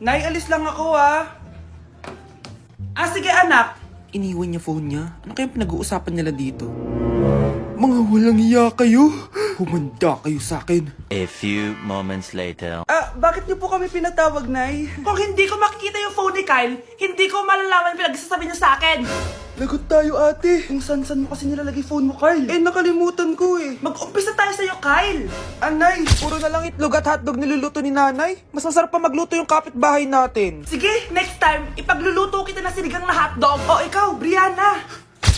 Nay, alis lang ako sige anak. Iniwan niya phone niya. Ano kayang pinag-uusapan nila dito? Mga walang iya kayo. Humanda kayo sa akin. A few moments later. Bakit niyo po kami pinatawag, Nay? Kung hindi ko makikita yung phone ni Kyle, hindi ko malalaman pinagsasabi niyo sa akin. Lagot tayo ate. Kung san-san mo kasi nilalagay phone mo, Kyle. Nakalimutan ko eh. Mag-umpisa tayo sa'yo, Kyle. Anay, puro na lang itlog at hotdog niluluto ni nanay. Mas masarap pa magluto yung kapitbahay natin. Sige, next time, ipagluluto kita na sinigang na hotdog. O ikaw, Brianna.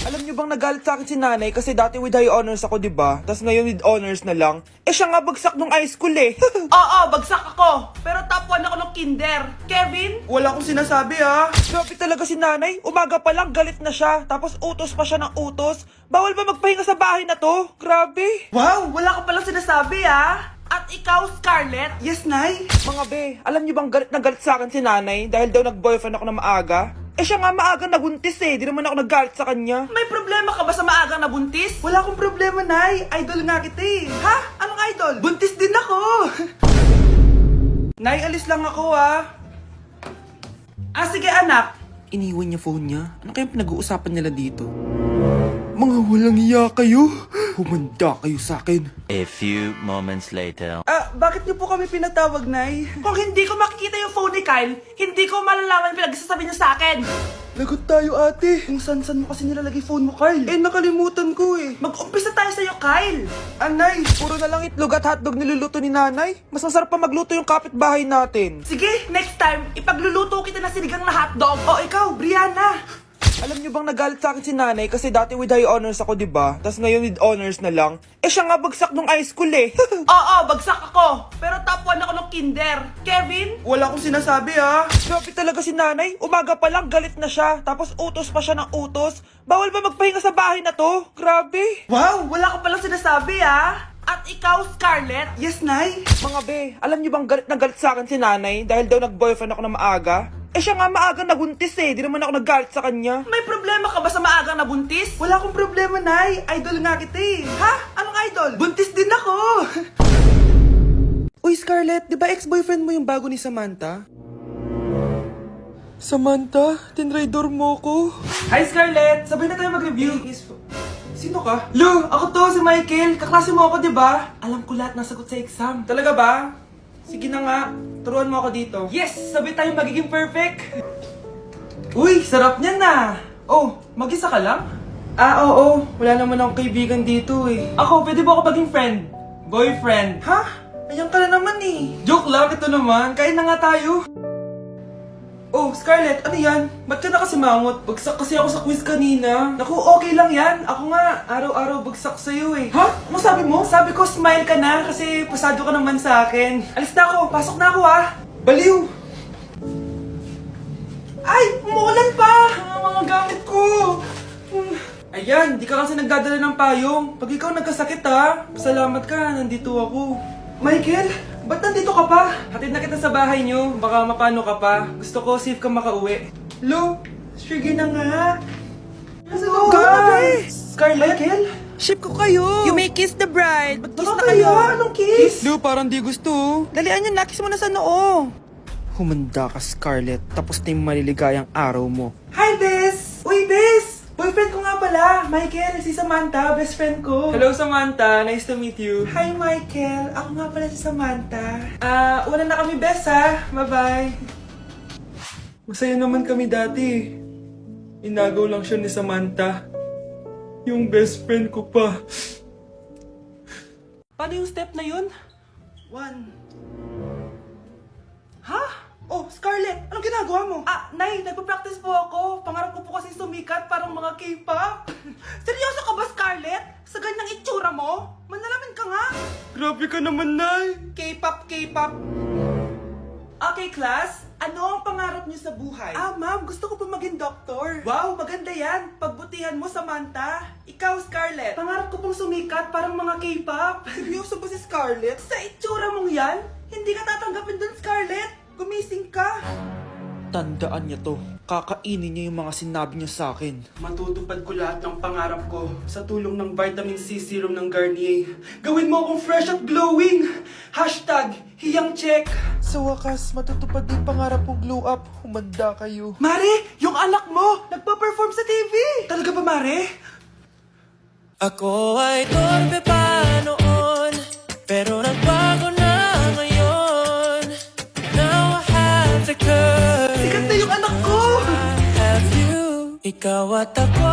Alam niyo bang nagalit sa akin si nanay kasi dati with high honors ako, 'di ba? Tapos ngayon with honors na lang. Siya nga bagsak nung high school eh. Oo, bagsak ako. Pero top 1 ako ng kinder. Kevin? Wala akong sinasabi Grabe talaga si nanay. Umaga pa lang galit na siya. Tapos utos pa siya ng utos. Bawal ba magpahinga sa bahay na to? Grabe. Wow, wala ka palang sinasabi At ikaw, Scarlett? Yes, Nay? Mga be, alam niyo bang galit na galit sa akin si nanay dahil daw nag-boyfriend ako na maaga? Siya nga maaga nabuntis Di naman ako naggalit sa kanya. May problema ka ba sa maagang nabuntis? Wala akong problema, Nay. Idol nga kita Ha? Anong idol? Buntis din ako. Nay, alis lang ako sige anak. Iniwan niya phone niya. Ano kayang pinag-uusapan nila dito? Mga walang iya kayo. Humanda kayo sa akin. A few moments later. Bakit niyo po kami pinatawag, Nay? Kung hindi ko makikita yung phone ni Kyle, hindi ko malalaman pinagsasabi niyo sa akin. Lagot tayo ate. Kung san-san mo kasi nilalagay phone mo, Kyle. Nakalimutan ko eh. Mag-umpisa tayo sa'yo, Kyle. Anay, puro na lang itlog at hotdog niluluto ni nanay. Mas masarap pa magluto yung kapitbahay natin. Sige, next time, ipagluluto kita na sinigang na hotdog. O ikaw, Brianna. Alam niyo bang nagalit sa akin si nanay kasi dati with high honors ako, 'di ba? Tapos ngayon with honors na lang. Siya nga bagsak nung high school eh. Oo, bagsak ako. Pero top 1 ako ng kinder. Kevin? Wala akong sinasabi Grabe talaga si nanay. Umaga pa lang galit na siya. Tapos utos pa siya ng utos. Bawal ba magpahinga sa bahay na to? Grabe. Wow, wala ka palang sinasabi At ikaw, Scarlett? Yes, Nay? Mga be, alam niyo bang galit na galit sa akin si nanay dahil daw nag-boyfriend ako na maaga? Siya nga maaga nabuntis Di naman ako naggalit sa kanya. May problema ka ba sa maagang nabuntis? Wala akong problema, Nay. Idol nga kita Ha? Anong idol? Buntis din ako. Uy Scarlett, di ba ex-boyfriend mo yung bago ni Samantha? Samantha, tinraidor mo ko. Hi, Scarlett. Sabay na tayo mag-review. Sino ka? Lu, ako to, si Michael. Kaklase mo ako, di ba? Alam ko lahat ng sagot sa exam. Talaga ba? Sige na nga. Turuan mo ako dito. Yes! Sabay tayo magiging perfect. Uy, sarap niyan Oh, mag-isa ka lang? Oo. Wala naman akong kaibigan dito Ako, pwede ba ako maging friend? Boyfriend. Ha? Ayan ka na naman Joke lang, ito naman. Kain na nga tayo. Oh, Scarlett, ano yan? Ba't ka na kasi mangot? Bagsak kasi ako sa quiz kanina. Naku, okay lang yan. Ako nga, araw-araw bagsak sa'yo Ha? Ano sabi mo? Sabi ko, smile ka na kasi pasado ka naman sa akin. Alis na ako, pasok na ako Baliw! Ay, umuulan pa! Ang mga gamit ko! Ayan, di ka kasi nagdadala ng payong. Pag ikaw nagkasakit salamat ka, nandito ako. Michael, ba't nandito ka pa? Hatid na kita sa bahay niyo, baka mapano ka pa. Gusto ko safe ka makauwi. Lo, sige na nga. Ano ka? Scarlett? Michael? Ship ko kayo. You may kiss the bride. Mag-kiss Ano na kayo. Anong kiss? Lu, parang di gusto. Dalian yun, nakis mo na sa noo. Humanda ka, Scarlett. Tapos na yung maliligayang araw mo. Hi, Bes! Uy, Bes! Boyfriend ko nga pala, Michael, si Samantha, best friend ko. Hello, Samantha. Nice to meet you. Hi, Michael. Ako nga pala si Samantha. Una na kami, Bes, Bye-bye. Masaya naman kami dati. Inagaw lang siya ni Samantha. Yung best friend ko pa. Paano yung step na yun? 1. Ha? Oh, Scarlett, anong ginagawa mo? Nay, nagpa-practice po ako. Pangarap ko po kasi sumikat parang mga K-pop. Seryoso ka ba, Scarlett? Sa ganyang itsura mo? Manalamin ka nga. Grabe ka naman, Nay. K-pop. Okay, class. Ano ang pangarap niyo sa buhay? Ma'am, gusto ko po maging doktor. Wow, maganda yan. Pagbutihan mo, Samantha. Ikaw, Scarlett. Pangarap ko pong sumikat parang mga K-pop. Seryoso ba si Scarlett? Sa itsura mong yan, hindi ka tatanggapin dun, Scarlett. Gumising ka. Tandaan niya to. Kakainin niya yung mga sinabi niya sa akin. Matutupad ko lahat ng pangarap ko sa tulong ng vitamin C serum ng Garnier. Gawin mo akong fresh at glowing! Hashtag hiyang check! Sa wakas, matutupad din pangarap kong glow up. Humanda kayo. Mare, yung anak mo, nagpa-perform sa TV! Talaga ba, Mare? Ako ay torpe pa noon, pero nagbago na ngayon. Now I have the courage. Sikat na yung anak ko! I have you. Ikaw at ako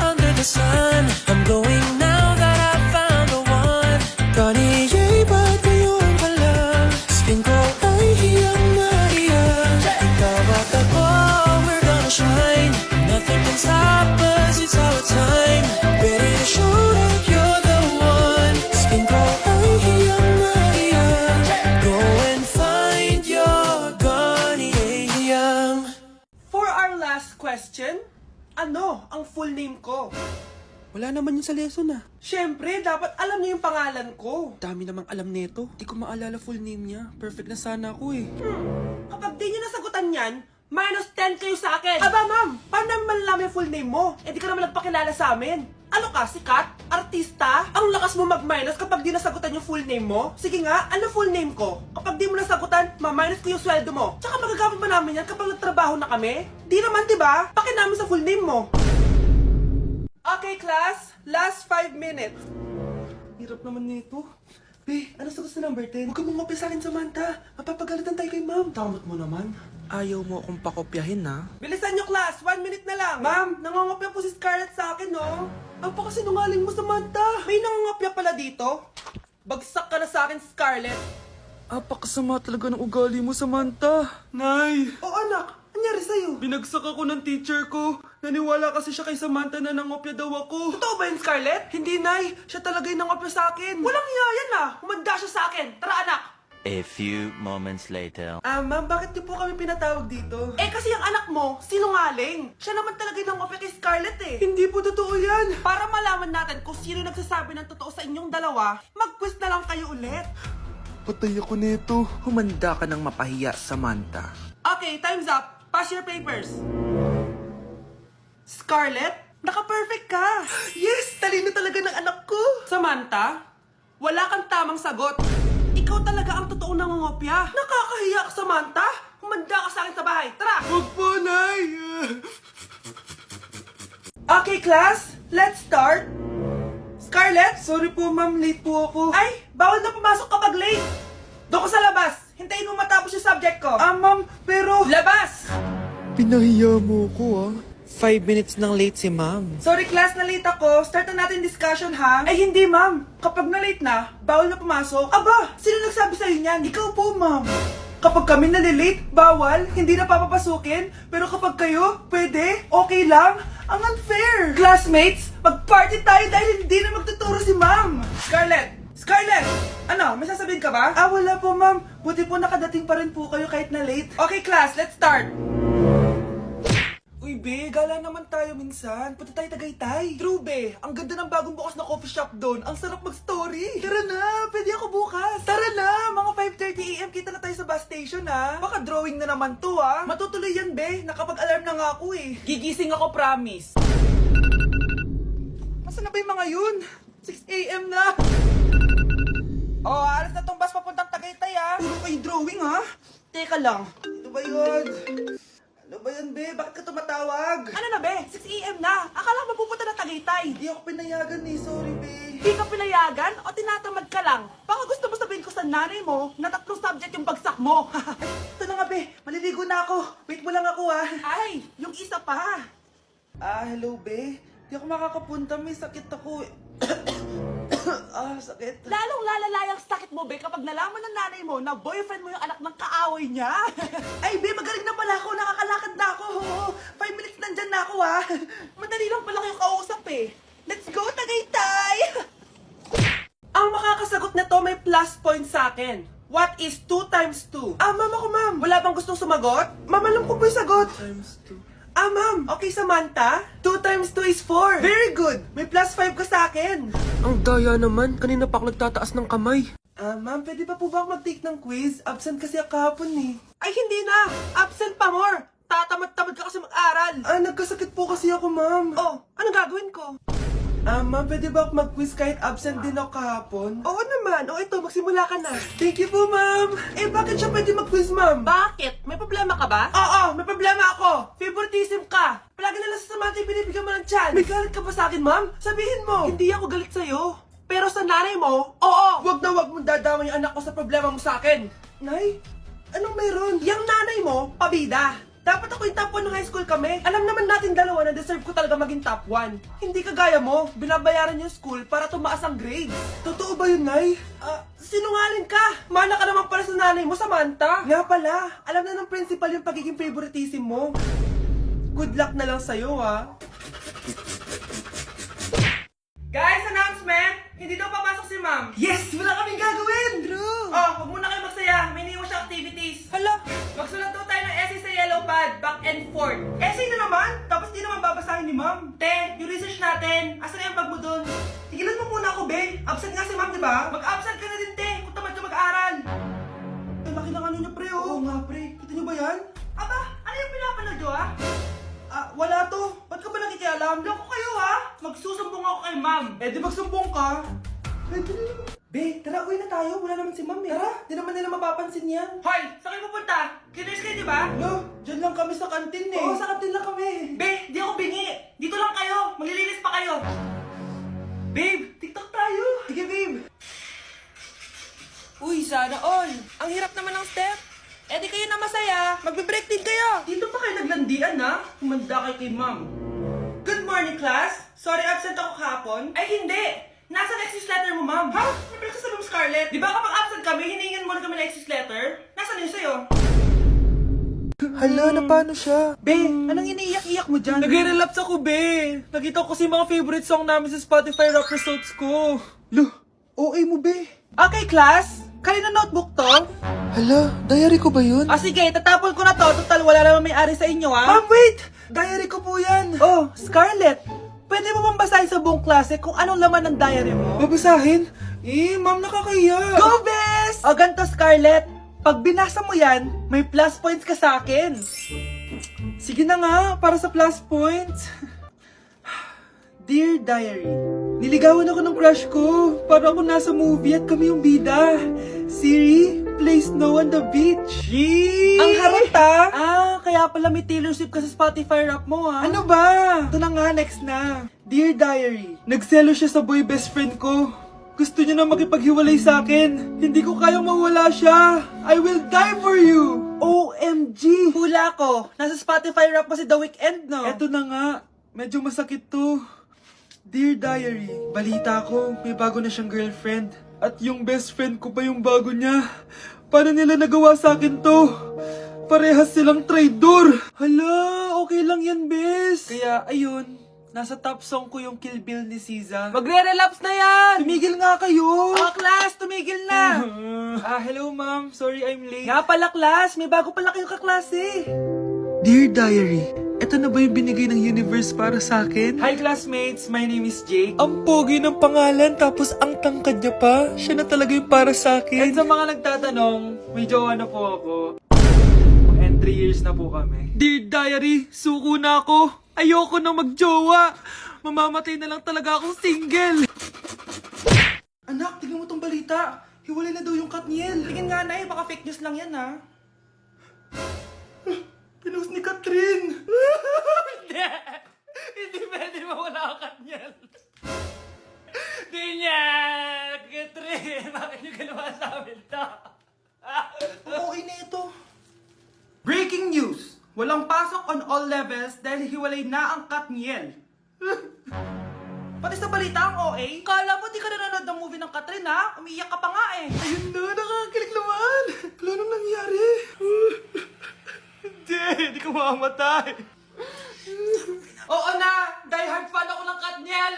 under the sun. I'm going now that I found the one. Garnier ba ngayon pa lang? Skin ko ay hiyang na hiyang. Ikaw at ako, we're gonna shine. Nothing can stop us, it's our time. Ready to show that you're the one. Skin ko ay hiyang na hiyang. Go and find your Garnier hiyang. For our last question, ano ang full name ko? Wala naman yun sa lesson ah. Siyempre, dapat alam niyo yung pangalan ko. Dami namang alam nito. Di ko maalala full name niya. Perfect na sana ako eh. Kapag di niyo nasagutan yan, minus 10 kayo sa akin. Aba, ma'am, paano namin malalaman yung full name mo? Eh, di ka naman nagpakilala sa amin. Ano ka, sikat? Artista? Ang lakas mo mag-minus kapag di nasagutan yung full name mo? Sige nga, ano full name ko? Kapag di mo nasagutan, ma-minus ko yung sweldo mo. Tsaka magagamit ba namin yan kapag nagtrabaho na kami? Di naman, diba? Paki namin sa full name mo. Okay, class. Last 5 minutes. Hirap naman nito. Be, ano sagot sa number 10? Huwag ka mong mapya sa akin, Samantha. Mapapagalitan tayo kay ma'am. Tamot mo naman. Ayaw mo akong pakopyahin ha? Bilisan nyo, class. 1 minute na lang. Ma'am, nangangopya po si Scarlett sa akin, no? Ang pakasinungaling mo, Samantha. May nangangopya pala dito. Bagsak ka na sa akin, Scarlett. Apakasama talaga ng ugali mo, Samantha. Nay! O anak, anyari sa'yo? Binagsak ako ng teacher ko. Naniwala kasi siya kay Samantha na nangopya daw ako. Totoo ba yun, Scarlett? Hindi, Nay. Siya talaga yung nangopya sa akin. Walang hiya yan, ah. Humanda siya sa akin. Tara, anak. A few moments later. Ma'am, bakit niyo po kami pinatawag dito? Eh, kasi yung anak mo, sinungaling. Siya naman talaga yung nangopya kay Scarlett, eh. Hindi po totoo yan. Para malaman natin kung sino nagsasabi ng totoo sa inyong dalawa, mag-quiz na lang kayo ulit. Patay ako nito. Humanda ka ng mapahiya, Samantha. Okay, time's up. Pass your papers. Scarlett, naka-perfect ka. Yes, talino talaga ng anak ko. Samantha, wala kang tamang sagot. Ikaw talaga ang totoong nangungopya. Nakakahiya ka, Samantha. Humanda ka sa akin sa bahay. Tara! Huwag po, Nay. Okay, class, let's start. Scarlett? Sorry po, ma'am. Late po ako. Ay, bawal na pumasok kapag late. Doon ka sa labas. Hintayin mo matapos yung subject ko. Ma'am, pero... Labas! Pinahiya mo ko, 5 minutes nang late si ma'am. Sorry class, na late ako. Start na natin discussion, ha? Ay, hindi, ma'am. Kapag na late na, bawal na pumasok. Aba, sino nagsabi sa'yo niyan? Ikaw po, ma'am. Kapag kami nalilate, bawal, hindi na papapasukin. Pero kapag kayo, pwede, okay lang. Ang unfair. Classmates, mag-party tayo dahil hindi na magtuturo si ma'am. Scarlett! Scarlett! Ano, may sasabihin ka ba? Wala po, ma'am. Buti po nakadating pa rin po kayo kahit na late. Okay class, let's start. Uy, be, gala naman tayo minsan. Punta tayo Tagaytay. True, be. Ang ganda ng bagong bukas na coffee shop doon. Ang sarap mag-story. Tara na, pwede ako bukas. Tara na, mga 5:30 AM kita na tayo sa bus station, ha? Baka drawing na naman to, ha? Matutuloy yan, be. Nakapag-alarm na nga ako, eh. Gigising ako, promise. Nasaan na ba yung mga yun? 6 AM na. Oh, alas na tong bus papuntang Tagaytay, ha? Puro kayo drawing, ha? Teka lang. Ano ba yun? Ano ba yan, be? Bakit ka tumatawag? Ano na, be? 6 AM na. Akala mo pupunta na Tagaytay. Hindi ako pinayagan eh. Sorry, be. Di ka pinayagan o tinatamad ka lang? Baka gusto mo sabihin ko sa nanay mo na 3 subject yung bagsak mo. Ito na nga, be. Maliligo na ako. Wait mo lang ako, ha? Ay, yung isa pa. Hello, be. Hindi ako makakapunta. May sakit ako. Sakit. Lalong lalala yung sakit mo, be, kapag nalaman ng nanay mo na boyfriend mo yung anak ng kaaway niya. Ay, be, magaling na pala ako. Nakakalakad na ako. 5 minutes nandyan na ako, ha? Madali lang pala kayo kausap, eh. Let's go, Tagaytay! Ang makakasagot na to may plus point sa akin. What is 2 times 2? Ma'am ako, ma'am. Wala bang gustong sumagot? Ma'am, alam ko po yung sagot. Times 2. Ma'am. Okay, Samantha. 2 times 2 is 4. Very good. May plus 5 ka sa akin. Ang daya naman. Kanina pa ako nagtataas ng kamay. Ma'am, pwede pa po ba ako mag-take ng quiz? Absent kasi ako kahapon, eh. Ay, hindi na. Absent pa more. kasi ako, ma'am. Oh, anong gagawin ko? Ma'am, pwede ba ako mag-quiz kahit absent din ako kahapon? Oo naman. O ito, magsimula ka na. Thank you po, ma'am. Eh, bakit siya pwede mag-quiz, ma'am? Bakit? May problema ka ba? Oo, may problema ako. Favoritism ka. Palagi na lang sa samantha yung binibigyan mo ng chance. May galit ka ba sa akin, ma'am? Sabihin mo. Hindi ako galit sa'yo. Pero sa nanay mo, oo. Wag na wag mong dadama yung anak ko sa problema mo sa akin. Nay, anong meron? Yang nanay mo, pabida. Dapat ako yung top 1 ng high school kami. Alam naman natin dalawa na deserve ko talaga maging top 1. Hindi kagaya mo, binabayaran yung school para tumaas ang grade. Totoo ba yun, Nay? Sinungaling ka! Mana ka naman pala sa nanay mo, Samantha. Nga pala, alam na ng principal yung pagiging favoritism mo. Good luck na lang sa'yo, ha? Guys, announcement! Hindi daw papasok si ma'am. Yes! Wala kaming gagawin! True. Oh, huwag muna kayo magsaya. May iniwan siya activities. Hala, Magsulat daw tayo ng essay sa yellow pad, back and forth. Essay na naman? Tapos di naman babasahin ni ma'am. Te, yung research natin. Asan na yung bag mo dun? Tigilan mo muna ako, be. Absent nga si ma'am, di ba? Mag-absent ka na din, te. Kung tamad ka mag-aaral. Ang laki ng ano niya, pre, oh. Oo nga, pre. Kita niyo ba yan? Aba, ano yung pinapanood nyo, ha? Wala to. Ba't ka ba nakikialam? Loko kayo, ha? Magsusumbong ako kay ma'am. Eh, di magsumbong ka. Pwede na naman. Be, tara, uwi na tayo. Wala naman si ma'am, eh. Tara, di naman nila mapapansin yan. Hoy, saan kayo pupunta? Kinis kayo, di ba? No, dyan lang kami sa kantin, eh. Oo, sa kantin lang kami. Be, di ako bingi. Dito lang kayo. Maglilinis pa kayo. Babe, TikTok tayo. Sige, babe. uy, sana all. Ang hirap naman ng step. Eh di kayo na masaya. Magbe-break din kayo. Dito pa kayo naglandian, ha? Humanda kayo kay ma'am. Good morning, class. Sorry, absent ako kahapon. Ay, hindi. Nasa excuse letter mo, ma'am. Ha? May breakfast sa Scarlett. Di ba kapag absent kami, hiningan mo na kami ng excuse letter? Nasaan yun sa'yo? Hala, na paano siya? Be, anong iniiyak-iyak mo dyan? Nagre-relapse ako, be. Nakita ko kasi mga favorite song namin sa Spotify rap results ko. Lo, OA mo, be. Okay, class. Kanina notebook to? Hala, diary ko ba yun? Sige, tatapon ko na to. Total, wala naman may-ari sa inyo, ha? Ma'am, wait! Diary ko po yan. Oh, Scarlett. Pwede mo bang basahin sa buong klase kung anong laman ng diary mo? Babasahin? Eh, ma'am, nakakahiya. Go, Bes! O, ganito, Scarlett. Pag binasa mo yan, may plus points ka sa akin. Sige na nga, para sa plus points. Dear Diary, niligawan ako ng crush ko. Para ako nasa movie at kami yung bida. Siri plays Snow on the Beach. Yee! Ang harot, ha? Kaya pala may Taylor Swift ka sa Spotify rap mo, ha? Ano ba? Ito na nga, next na. Dear Diary, nagselo siya sa boy best friend ko. Gusto niya na makipaghiwalay sa akin. Hindi ko kayang mawala siya. I will die for you. OMG! Hula ko. Nasa Spotify rap mo si The Weeknd, no? Eto na nga. Medyo masakit to. Dear Diary, balita ko, may bago na siyang girlfriend. At yung best friend ko pa yung bago niya. Paano nila nagawa sa akin to? Parehas silang traitor. Hala, okay lang yan, bes. Kaya, ayun, nasa top song ko yung Kill Bill ni SZA. Magre-relapse na yan! Tumigil nga kayo! Oh, class, tumigil na! Hello ma'am. Sorry I'm late. Nga pala, class, may bago pala kayong kaklase. Dear Diary, eto na ba yung binigay ng universe para sa akin? Hi classmates, my name is Jake. Ang pogi ng pangalan tapos ang tangkad niya pa. Siya na talaga yung para sa akin. And sa mga nagtatanong, may jowa na po ako. And 3 years na po kami. Dear Diary, suko na ako. Ayoko na magjowa. Mamamatay na lang talaga akong single. Anak, tingnan mo tong balita. Hiwalay na daw yung Katniel. Tingin nga na baka fake news lang yan, ha? Pinost ni Catherine. Hindi pwede mawala ang Katniel. Di niya! Catherine, bakit niyo ginawa sa amin to? Okay na ito. Breaking news! Walang pasok on all levels dahil hiwalay na ang Katniel. Pati sa balita ang OA, kala mo di ka nanonood ng movie ng Catherine, ha? Umiiyak ka pa nga, eh. Ayun na, nakakakilig naman. Wala nang nangyari. Hindi ka mamamatay. Oo na! Die hard fan ako ng Katniel!